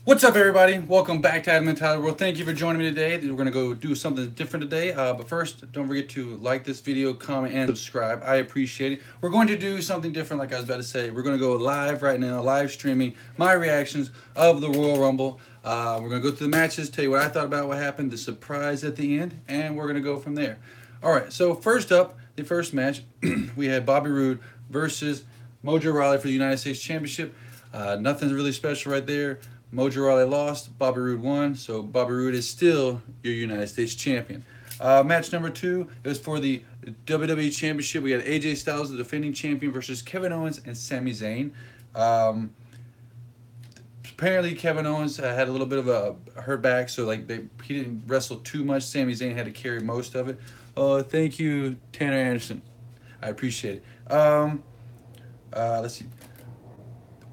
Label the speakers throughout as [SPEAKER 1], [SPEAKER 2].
[SPEAKER 1] What's up, everybody? Welcome back to Admin Tyler World. Thank you for joining me today. We're going to go do something different today. But first, don't forget to like this video, comment, and subscribe. I appreciate it. We're going to do something different, like I was about to say. We're going to go live right now, live streaming my reactions of the Royal Rumble. We're going to go through the matches, tell you what I thought about what happened, the surprise at the end, and we're going to go from there. All right, so first up, the first match, we had Bobby Roode versus Mojo Rawley for the United States Championship. Nothing's really special right there. Mojo Rawley lost, Bobby Roode won, so Bobby Roode is still your United States champion. Match number 2, it was for the WWE Championship. We had AJ Styles, the defending champion, versus Kevin Owens and Sami Zayn. Apparently, Kevin Owens had a little bit of a hurt back, so he didn't wrestle too much. Sami Zayn had to carry most of it. Thank you, Tanner Anderson. I appreciate it. Let's see.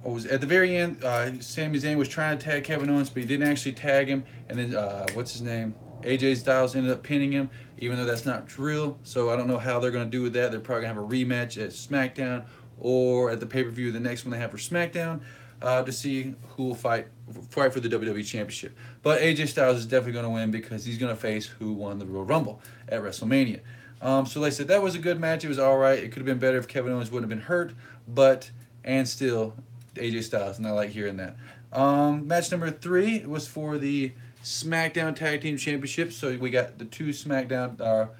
[SPEAKER 1] Was at the very end, Sami Zayn was trying to tag Kevin Owens, but he didn't actually tag him. And then, what's his name? AJ Styles ended up pinning him, even though that's not real. So I don't know how they're going to do with that. They're probably going to have a rematch at SmackDown or at the pay-per-view, the next one they have for SmackDown, to see who will fight for the WWE Championship. But AJ Styles is definitely going to win because he's going to face who won the Royal Rumble at WrestleMania. So like I said, that was a good match. It was all right. It could have been better if Kevin Owens wouldn't have been hurt, and still AJ Styles, and I like hearing that. Match number 3 was for the SmackDown Tag Team Championship. So we got the two SmackDown, the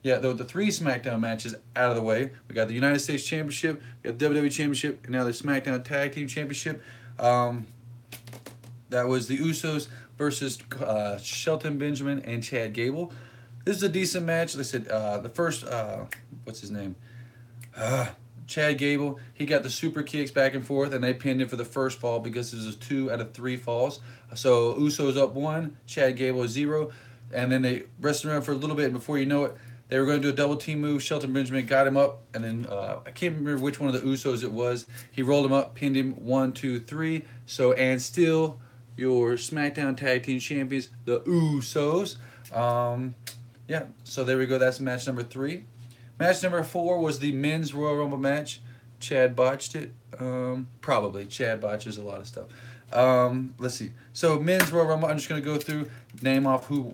[SPEAKER 1] 3 SmackDown matches out of the way. We got the United States Championship, we got the WWE Championship, and now the SmackDown Tag Team Championship. That was the Usos versus Shelton Benjamin and Chad Gable. This is a decent match. Like I said, the first, what's his name? Chad Gable, he got the super kicks back and forth, and they pinned him for the first fall because this was 2 out of 3 falls. So Usos up 1, Chad Gable 0, and then they wrestled around for a little bit, and before you know it, they were going to do a double team move. Shelton Benjamin got him up, and then I can't remember which one of the Usos it was. He rolled him up, pinned him 1, 2, 3. So, and still your SmackDown Tag Team Champions, the Usos. So there we go. That's match number 3. Match number 4 was the men's Royal Rumble match. Chad botched it. Probably. Chad botches a lot of stuff. Let's see. So men's Royal Rumble, I'm just going to go through, name off who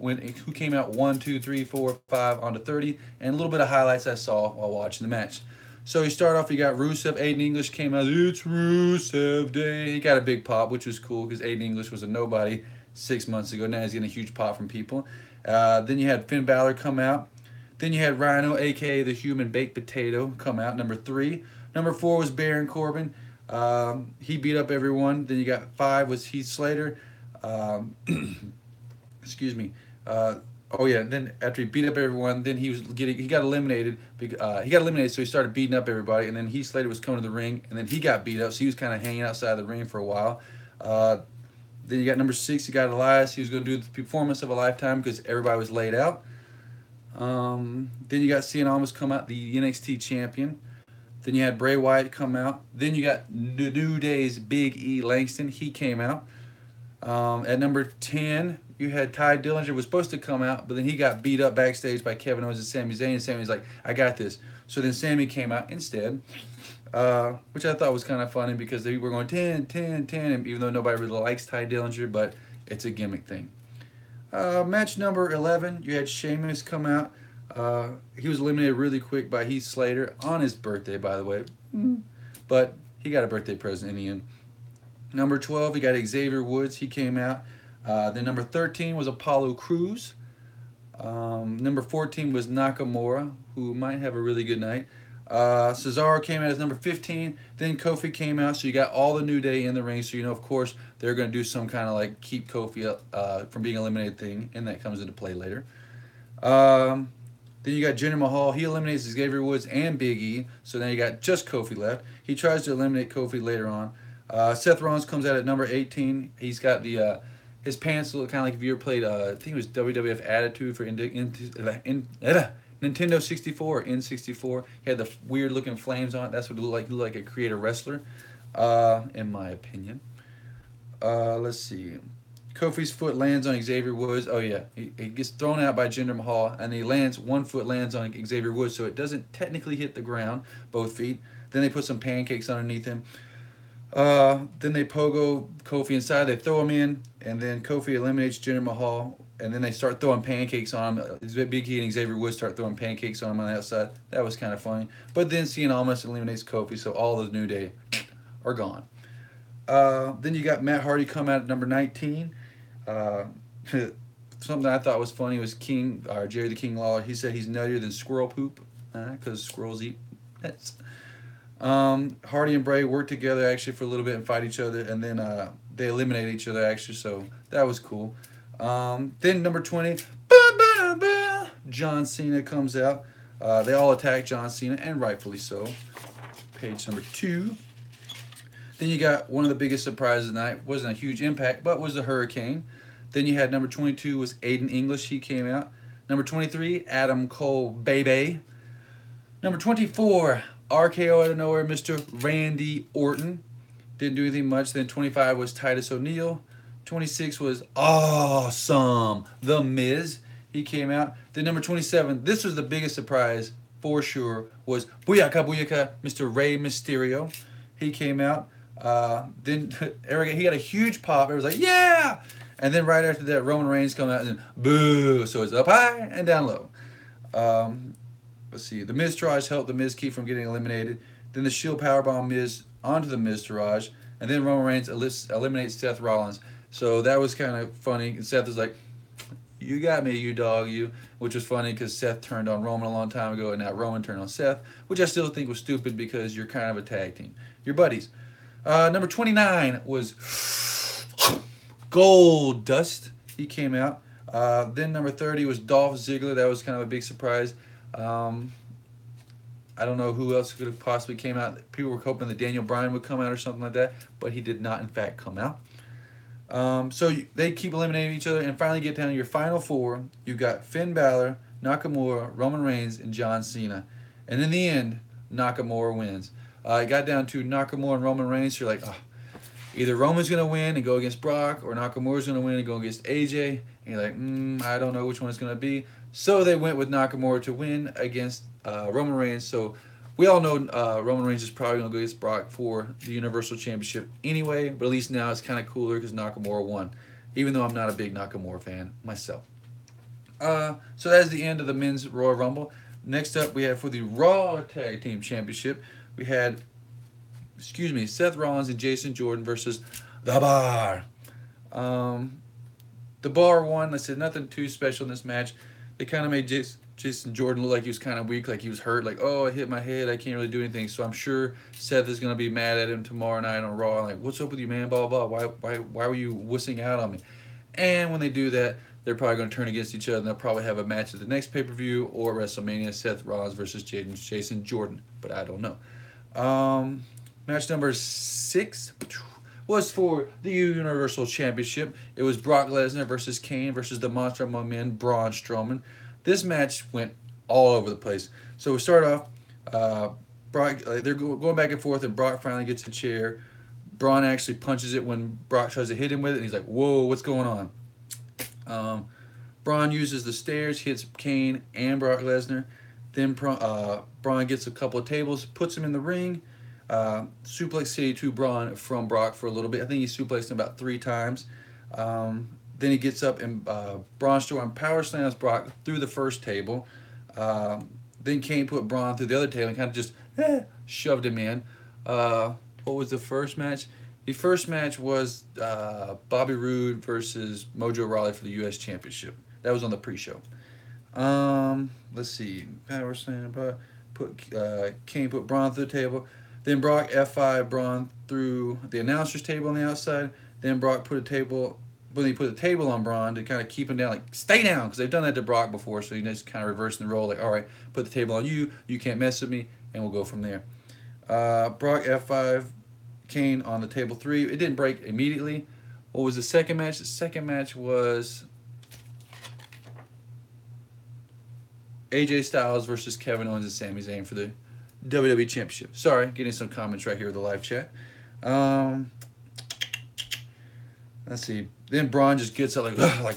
[SPEAKER 1] came out 1, 2, 3, 4, 5 on to 30, and a little bit of highlights I saw while watching the match. So you start off, you got Rusev. Aiden English came out. It's Rusev Day. He got a big pop, which was cool because Aiden English was a nobody 6 months ago. Now he's getting a huge pop from people. Then you had Finn Balor come out. Then you had Rhino, a.k.a. the Human Baked Potato, come out, number 3. Number 4 was Baron Corbin. He beat up everyone. Then you got 5 was Heath Slater. Excuse me. Then after he beat up everyone, then he got eliminated. He got eliminated, so he started beating up everybody. And then Heath Slater was coming to the ring, and then he got beat up, so he was kind of hanging outside the ring for a while. Then you got number 6, you got Elias. He was going to do the performance of a lifetime because everybody was laid out. Then you got Cien Almas come out, the NXT champion. Then you had Bray Wyatt come out. Then you got New Day's Big E Langston. He came out. At number 10, you had Ty Dillinger was supposed to come out, but then he got beat up backstage by Kevin Owens and Sami Zayn. And Sami's like, I got this. So then Sami came out instead, which I thought was kind of funny because they were going 10, 10, 10, and even though nobody really likes Ty Dillinger, but it's a gimmick thing. Match number 11, you had Sheamus come out. He was eliminated really quick by Heath Slater on his birthday, by the way. But he got a birthday present in the end. Number 12, you got Xavier Woods. He came out. Then number 13 was Apollo Crews. Number 14 was Nakamura, who might have a really good night. Cesaro came out as number 15. Then Kofi came out, so you got all the New Day in the ring. So you know, of course, they're going to do some kind of like keep Kofi up from being eliminated thing, and that comes into play later. Then you got Jinder Mahal. He eliminates Xavier Woods and Big E, so now you got just Kofi left. He tries to eliminate Kofi later on. Seth Rollins comes out at number 18. He's got the his pants look kind of like if you ever played, I think it was WWF Attitude for Nintendo 64 or N64. He had the weird looking flames on it. That's what it looked like. He looked like a creative wrestler, in my opinion. Let's see. Kofi's foot lands on Xavier Woods. Oh yeah, he gets thrown out by Jinder Mahal, and he lands, one foot lands on Xavier Woods, so it doesn't technically hit the ground, both feet. Then they put some pancakes underneath him. Then they pogo Kofi inside. They throw him in, and then Kofi eliminates Jinder Mahal. And then they start throwing pancakes on him. Big E and Xavier Woods start throwing pancakes on him on the outside. That was kind of funny. But then Cien almost eliminates Kofi, so all those New Day are gone. Then you got Matt Hardy come out at number 19. Something I thought was funny was Jerry the King Lawler. He said he's nuttier than squirrel poop because squirrels eat nuts. Hardy and Bray work together actually for a little bit and fight each other, and then they eliminate each other actually, so that was cool. Then number 20, John Cena comes out. They all attack John Cena, and rightfully so. Page number 2. Then you got one of the biggest surprises of the night. Wasn't a huge impact, but was the Hurricane. Then you had number 22 was Aiden English. He came out. Number 23, Adam Cole, baby. Number 24, RKO out of nowhere, Mr. Randy Orton. Didn't do anything much. Then 25 was Titus O'Neil. 26 was awesome, The Miz. He came out. Then number 27, this was the biggest surprise for sure, was Booyaka Booyaka, Mr. Rey Mysterio. He came out. Then Eric, he got a huge pop. It was like, yeah! And then right after that, Roman Reigns come out and then boo. So it's up high and down low. Let's see. The Miztourage helped the Miz keep from getting eliminated. Then the Shield powerbomb Miz onto the Miztourage. And then Roman Reigns eliminates Seth Rollins. So that was kind of funny. And Seth was like, you got me, you dog, you. Which was funny because Seth turned on Roman a long time ago, and now Roman turned on Seth. Which I still think was stupid because you're kind of a tag team. You're buddies. Number 29 was Goldust. He came out. Then number 30 was Dolph Ziggler. That was kind of a big surprise. I don't know who else could have possibly came out. People were hoping that Daniel Bryan would come out or something like that, but he did not, in fact, come out. So they keep eliminating each other and finally get down to your final 4. You got Finn Balor, Nakamura, Roman Reigns, and John Cena. And in the end, Nakamura wins. It got down to Nakamura and Roman Reigns. So you're like, oh, either Roman's going to win and go against Brock, or Nakamura's going to win and go against AJ. And you're like, I don't know which one it's going to be. So they went with Nakamura to win against Roman Reigns. So we all know Roman Reigns is probably going to go against Brock for the Universal Championship anyway. But at least now it's kind of cooler because Nakamura won. Even though I'm not a big Nakamura fan myself. So that's the end of the Men's Royal Rumble. Next up, we have for the Raw Tag Team Championship, we had, Seth Rollins and Jason Jordan versus The Bar. The Bar won. I said nothing too special in this match. They kind of made Jason Jordan look like he was kind of weak, like he was hurt, like, oh, I hit my head, I can't really do anything. So I'm sure Seth is going to be mad at him tomorrow night on Raw. Like, what's up with you, man? Blah, blah, blah. Why were you wussing out on me? And when they do that, they're probably going to turn against each other, and they'll probably have a match at the next pay-per-view or WrestleMania, Seth Rollins versus Jason Jordan. But I don't know. Match number 6 was for the Universal Championship. It was Brock Lesnar versus Kane versus the Monster Among Men, Braun Strowman. This match went all over the place. So we start off, Brock, they're going back and forth, and Brock finally gets a chair. Braun actually punches it when Brock tries to hit him with it, and he's like, whoa, what's going on? Braun uses the stairs, hits Kane and Brock Lesnar. Then Braun gets a couple of tables, puts him in the ring. Suplex City to Braun from Brock for a little bit. I think he suplexed him about 3 times. Then he gets up and Braun Strowman power slams Brock through the first table. Then Kane put Braun through the other table and kind of just shoved him in. What was the first match? The first match was Bobby Roode versus Mojo Rawley for the U.S. Championship. That was on the pre-show. Let's see. Power slam. Kane put Braun through the table. Then Brock F5 Braun through the announcer's table on the outside. Then Brock put a table. When he put the table on Braun to kind of keep him down, like, stay down, because they've done that to Brock before, so he just kind of reversing the role, like, all right, put the table on you, you can't mess with me, and we'll go from there. Brock F5, Kane on the table 3. It didn't break immediately. What was the second match? The second match was AJ Styles versus Kevin Owens and Sami Zayn for the WWE Championship. Sorry, getting some comments right here with the live chat. Let's see. Then Braun just gets up like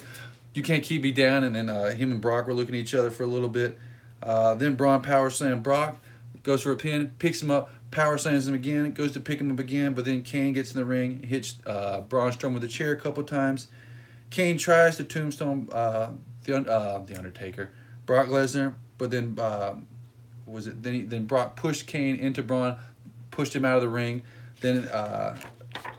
[SPEAKER 1] you can't keep me down, and then him and Brock were looking at each other for a little bit. Then Braun power slam Brock, goes for a pin, picks him up. Power slams him again, goes to pick him up again, but then Kane gets in the ring, hits Braun Strowman with a chair a couple times. Kane tries to tombstone the Undertaker, Brock Lesnar, but then then Brock pushed Kane into Braun, pushed him out of the ring. Then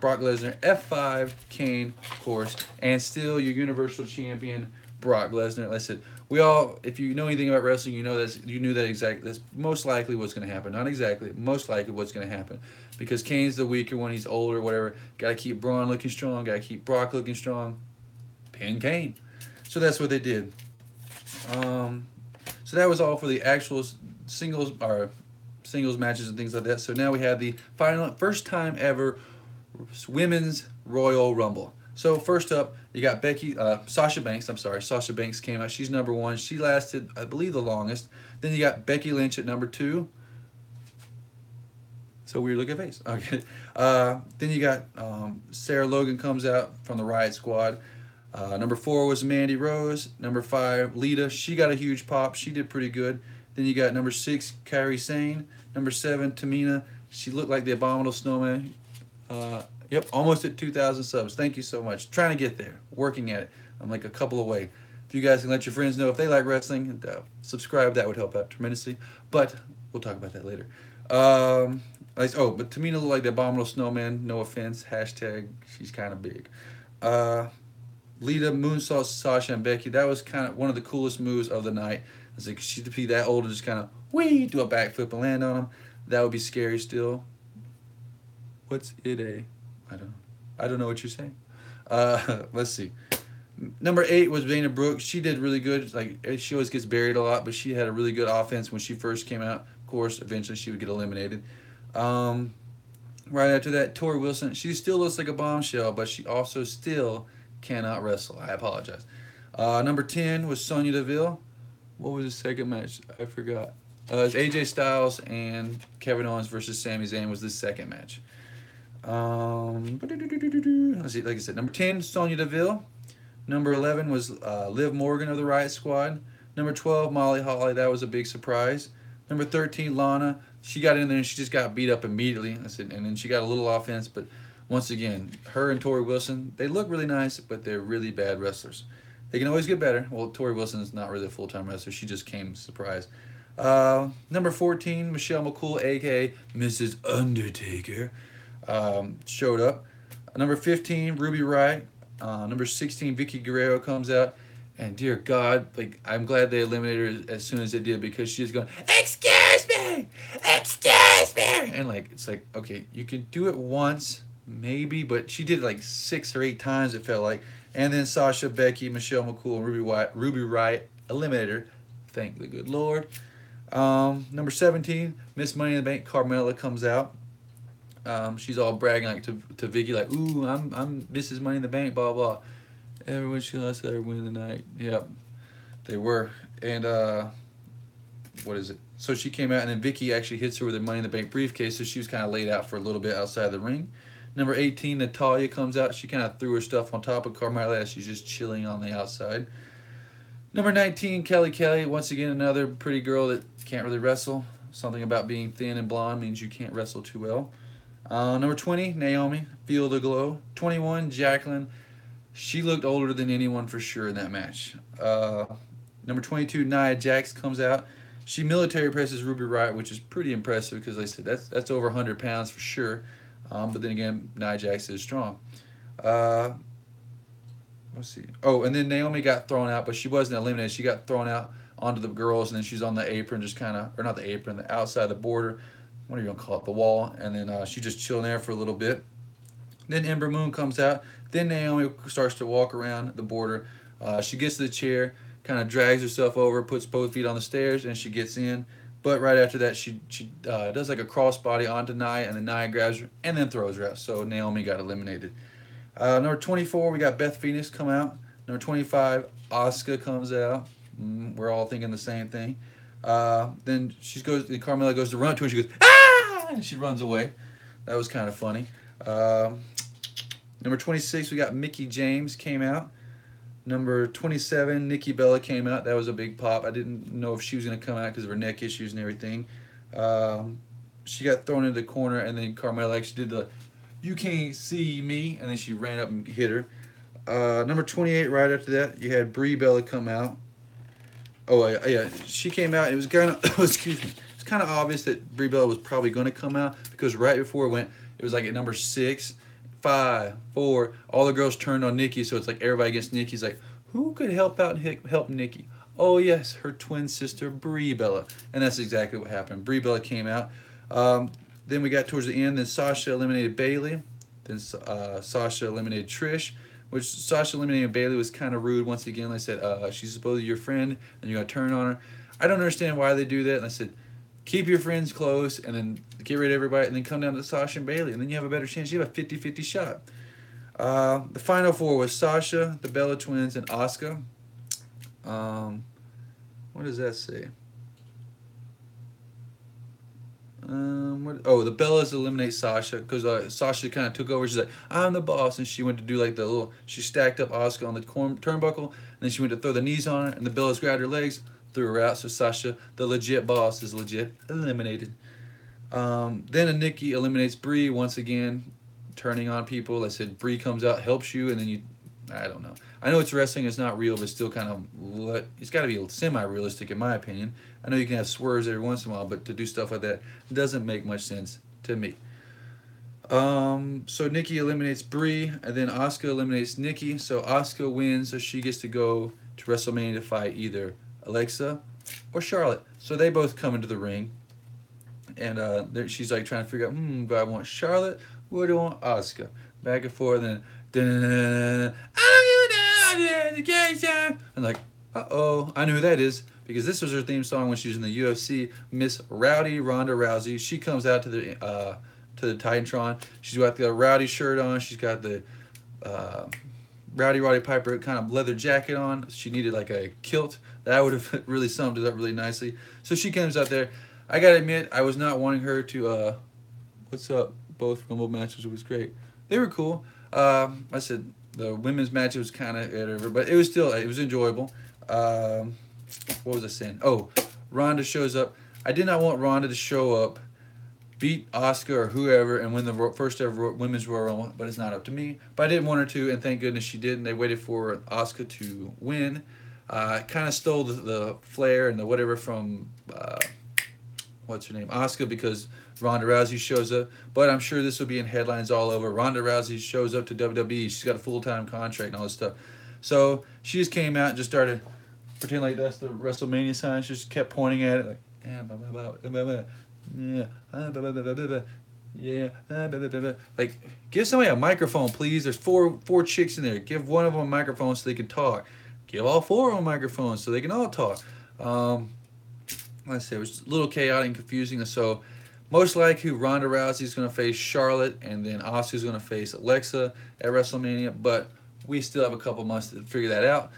[SPEAKER 1] Brock Lesnar F5 Kane, of course, and still your Universal Champion Brock Lesnar. Like I said, we all, if you know anything about wrestling, you knew that exactly. That's most likely what's going to happen. Not exactly, most likely what's going to happen, because Kane's the weaker one. He's older, whatever. Got to keep Braun looking strong. Got to keep Brock looking strong. Pin Kane. So that's what they did. So that was all for the actual singles matches and things like that. So now we have the first time ever Women's Royal Rumble. So first up, you got Sasha Banks. I'm sorry, Sasha Banks came out. She's number 1. She lasted, I believe, the longest. Then you got Becky Lynch at number 2. So weird looking face. Okay. Then you got Sarah Logan comes out from the Riot Squad. Number 4 was Mandy Rose. Number 5, Lita. She got a huge pop. She did pretty good. Then you got number 6, Kairi Sane. Number 7, Tamina. She looked like the Abominable Snowman. Yep, almost at 2,000 subs. Thank you so much. Trying to get there. Working at it. I'm like a couple away. If you guys can let your friends know if they like wrestling and subscribe, that would help out tremendously. But we'll talk about that later. But Tamina looked like the Abominable Snowman. No offense. Hashtag she's kind of big. Lita moonsault Sasha and Becky. That was kind of one of the coolest moves of the night. It's like she'd be that old and just kind of do a backflip and land on them. That would be scary still. What's it a? I don't know what you're saying. Let's see. Number 8 was Dana Brooks. She did really good. Like, she always gets buried a lot, but she had a really good offense when she first came out. Of course, eventually she would get eliminated. Right after that, Tori Wilson. She still looks like a bombshell, but she also still cannot wrestle. I apologize. Number 10 was Sonya Deville. What was the second match? I forgot. It was AJ Styles and Kevin Owens versus Sami Zayn was the second match. Let's see, like I said, number 10, Sonya Deville. Number 11 was Liv Morgan of the Riot Squad. Number 12, Molly Holly. That was a big surprise. Number 13, Lana. She got in there and she just got beat up immediately. I said, and then she got a little offense, but once again, her and Tori Wilson, they look really nice, but they're really bad wrestlers. They can always get better. Well, Tori Wilson is not really a full-time wrestler. She just came surprise. Number 14, Michelle McCool, a.k.a. Mrs. Undertaker, showed up. Number 15, Ruby Riott. Number 16, Vicky Guerrero comes out. And dear God, like, I'm glad they eliminated her as soon as they did, because she's going, excuse me, excuse me. And like, it's like, okay, you can do it once, maybe, but she did it like 6 or 8 times, it felt like. And then Sasha, Becky, Michelle McCool, and Ruby Riott eliminated her. Thank the good Lord. Number 17, Miss Money in the Bank, Carmella comes out. She's all bragging like to Vicky, like, ooh, I'm Mrs. Money in the Bank, blah blah. Everyone she lost let her win the night. Yep, they were. And what is it? So she came out, and then Vicky actually hits her with a Money in the Bank briefcase, so she was kind of laid out for a little bit outside the ring. Number 18, Natalya comes out. She kind of threw her stuff on top of Carmella as she's just chilling on the outside. Number 19, Kelly. Once again, another pretty girl that can't really wrestle. Something about being thin and blonde means you can't wrestle too well. Number 20, Naomi, Feel the Glow. 21, Jacqueline. She looked older than anyone for sure in that match. Number 22, Nia Jax comes out. She military presses Ruby Riott, which is pretty impressive because, like I said, that's over 100 pounds for sure. But then again, Nia Jax is strong. Let's see. Oh, and then Naomi got thrown out, but she wasn't eliminated. She got thrown out onto the girls, and then she's on the apron, just kind of, or not the apron, the outside the border. What are you going to call it? The wall. And then she just chilling there for a little bit. Then Ember Moon comes out. Then Naomi starts to walk around the border. She gets to the chair, kind of drags herself over, puts both feet on the stairs, and she gets in. But right after that, she does like a crossbody onto Nia, and then Nia grabs her and then throws her out. So Naomi got eliminated. Number 24, we got Beth Phoenix come out. Number 25, Asuka comes out. We're all thinking the same thing. Then Carmella goes to run to her, and she goes, ah! And she runs away. That was kind of funny. Number 26, we got Mickie James came out. Number 27, Nikki Bella came out. That was a big pop. I didn't know if she was going to come out because of her neck issues and everything. she got thrown into the corner, and then Carmella actually did the "you can't see me," and then she ran up and hit her. Number 28, right after that, you had Brie Bella come out. Oh yeah, she came out. It was kind of excuse me. It's kind of obvious that Brie Bella was probably going to come out because right before it went, it was like at number 6, 5, 4. All the girls turned on Nikki, so it's like everybody against Nikki's like, who could help out and help Nikki? Oh yes, her twin sister Brie Bella, and that's exactly what happened. Brie Bella came out. Then we got towards the end. Then Sasha eliminated Bayley. Then Sasha eliminated Trish. Which Sasha eliminating Bayley was kind of rude once again. Like I said, she's supposedly your friend, and you're going to turn on her. I don't understand why they do that. And I said, keep your friends close, and then get rid of everybody, and then come down to Sasha and Bayley, and then you have a better chance. You have a 50-50 shot. The final 4 was Sasha, the Bella Twins, and Asuka. What does that say? The Bellas eliminate Sasha because Sasha kind of took over. She's like, I'm the boss, and she went to do like the little. She stacked up Asuka on the turnbuckle, and then she went to throw the knees on her, and the Bellas grabbed her legs, threw her out. So Sasha, the legit boss, is legit eliminated. Then Nikki eliminates Brie once again, turning on people. I said Brie comes out, helps you, and then you. I don't know. I know it's wrestling, it's not real, but still kind of what it's got to be semi-realistic in my opinion. I know you can have swerves every once in a while, but to do stuff like that doesn't make much sense to me. So Nikki eliminates Brie, and then Asuka eliminates Nikki. So Asuka wins, so she gets to go to WrestleMania to fight either Alexa or Charlotte. So they both come into the ring, and she's like trying to figure out, do I want Charlotte or do I want Asuka? Back and forth, and then I'm like, uh-oh, I know who that is because this was her theme song when she was in the UFC. Miss Rowdy Ronda Rousey. She comes out to the Titantron. She's got the Rowdy shirt on. She's got the Roddy Piper kind of leather jacket on. She needed like a kilt. That would have really summed it up really nicely. So she comes out there. I gotta admit, I was not wanting her to. What's up? Both Rumble matches was great. They were cool. I said the women's match was kind of whatever, but it was enjoyable. What was I saying? Oh, Ronda shows up. I did not want Ronda to show up, beat Asuka or whoever, and win the first ever women's Royal Rumble, but it's not up to me. But I didn't want her to, and thank goodness she didn't. They waited for Asuka to win. Kind of stole the flair and the whatever from what's her name, Asuka, because Ronda Rousey shows up. But I'm sure this will be in headlines all over. Ronda Rousey shows up to WWE. She's got a full-time contract and all this stuff. So she just came out and just started pretending like that's the WrestleMania sign. She just kept pointing at it like, like, give somebody a microphone, please. There's four chicks in there. Give one of them a microphone so they can talk. Give all 4 of them microphones so they can all talk. Like I said, it was a little chaotic and confusing. So most likely Ronda Rousey is going to face Charlotte, and then Asuka is going to face Alexa at WrestleMania. But we still have a couple months to figure that out.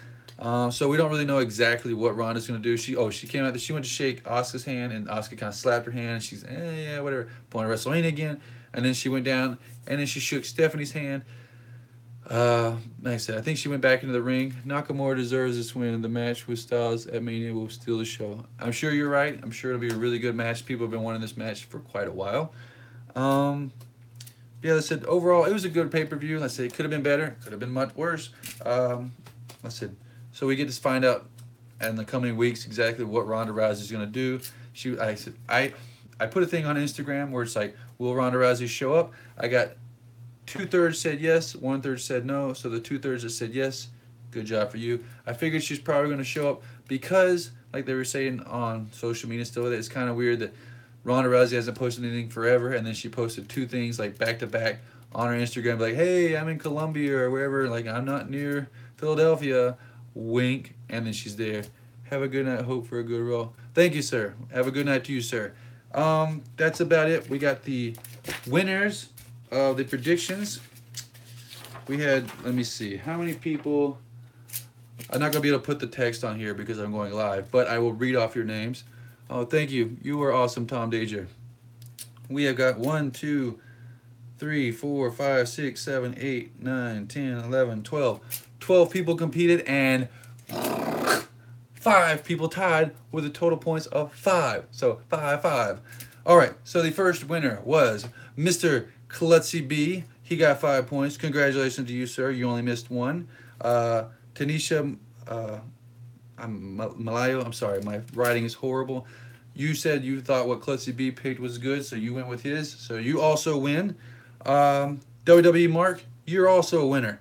[SPEAKER 1] So we don't really know exactly what Ronda's going to do. She came out. She went to shake Asuka's hand, and Asuka kind of slapped her hand. She's yeah, whatever. Point at WrestleMania again, and then she went down, and then she shook Stephanie's hand. Like I said, I think she went back into the ring. Nakamura deserves this win. The match with Styles at Mania will steal the show. I'm sure you're right. I'm sure it'll be a really good match. People have been wanting this match for quite a while. Yeah, like I said, overall, it was a good pay-per-view. Like I said, it could have been better. It could have been much worse. Like I said, so we get to find out in the coming weeks exactly what Ronda Rousey is going to do. I put a thing on Instagram where it's like, will Ronda Rousey show up? I got 2/3 said yes, 1/3 said no. So the 2/3 that said yes, good job for you. I figured she's probably going to show up because, like they were saying on social media still, it's kind of weird that Ronda Rousey hasn't posted anything forever, and then she posted 2 things like back to back on her Instagram, like, hey, I'm in Colombia or wherever, like I'm not near Philadelphia, wink, and then she's there. Have a good night. Hope for a good roll. Thank you, sir. Have a good night to you, sir. That's about it. We got the winners of the predictions. We had, let me see, how many people. I'm not going to be able to put the text on here because I'm going live, but I will read off your names. Oh, thank you. You were awesome, Tom Dager. We have got 1, 2, 3, 4, 5, 6, 7, 8, 9, 10, 11, 12. 12 people competed, and 5 people tied with a total points of 5. So 5. All right, so the first winner was Mr. Klutzy B. He got 5 points. Congratulations to you, sir. You only missed one. Tanisha Malayo, I'm sorry, my writing is horrible. You said you thought what Klutzy B picked was good, so you went with his. So you also win. WWE Mark, you're also a winner.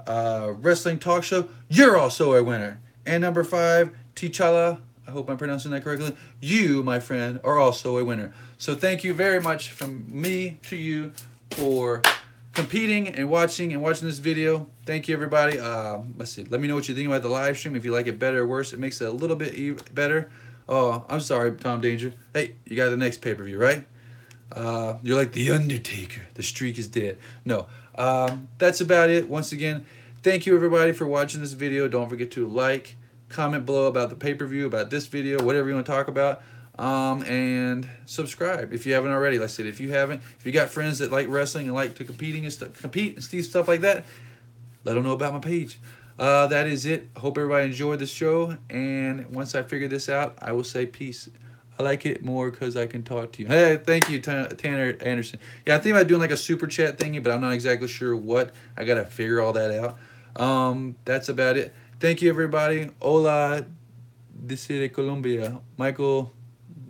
[SPEAKER 1] Wrestling Talk Show, you're also a winner. And number 5, T'Challa, I hope I'm pronouncing that correctly. You, my friend, are also a winner. So thank you very much from me to you for competing and watching this video. Thank you, everybody. Let's see. Let me know what you think about the live stream. If you like it better or worse, it makes it a little bit better. Oh, I'm sorry, Tom Danger. Hey, you got the next pay-per-view, right? You're like the Undertaker. The streak is dead. No, that's about it. Once again, thank you, everybody, for watching this video. Don't forget to like, comment below about the pay-per-view, about this video, whatever you want to talk about. And subscribe if you haven't already. Like I said, if you got friends that like wrestling and like to compete and stuff like that, let them know about my page. That is it. I hope everybody enjoyed the show, and once I figure this out, I will say peace. I like it more because I can talk to you. Hey, thank you, Tanner Anderson. Yeah, I think about doing like a super chat thingy, but I'm not exactly sure what. I gotta figure all that out. That's about it. Thank you, everybody. Hola, this is Colombia. Michael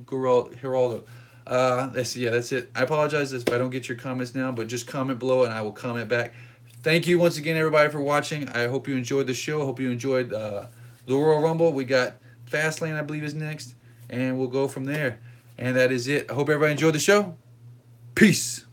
[SPEAKER 1] Geraldo. That's it. I apologize if I don't get your comments now, but just comment below and I will comment back. Thank you once again, everybody, for watching. I hope you enjoyed the show. I hope you enjoyed the Royal Rumble. We got Fastlane, I believe, is next, and we'll go from there. And that is it. I hope everybody enjoyed the show. Peace.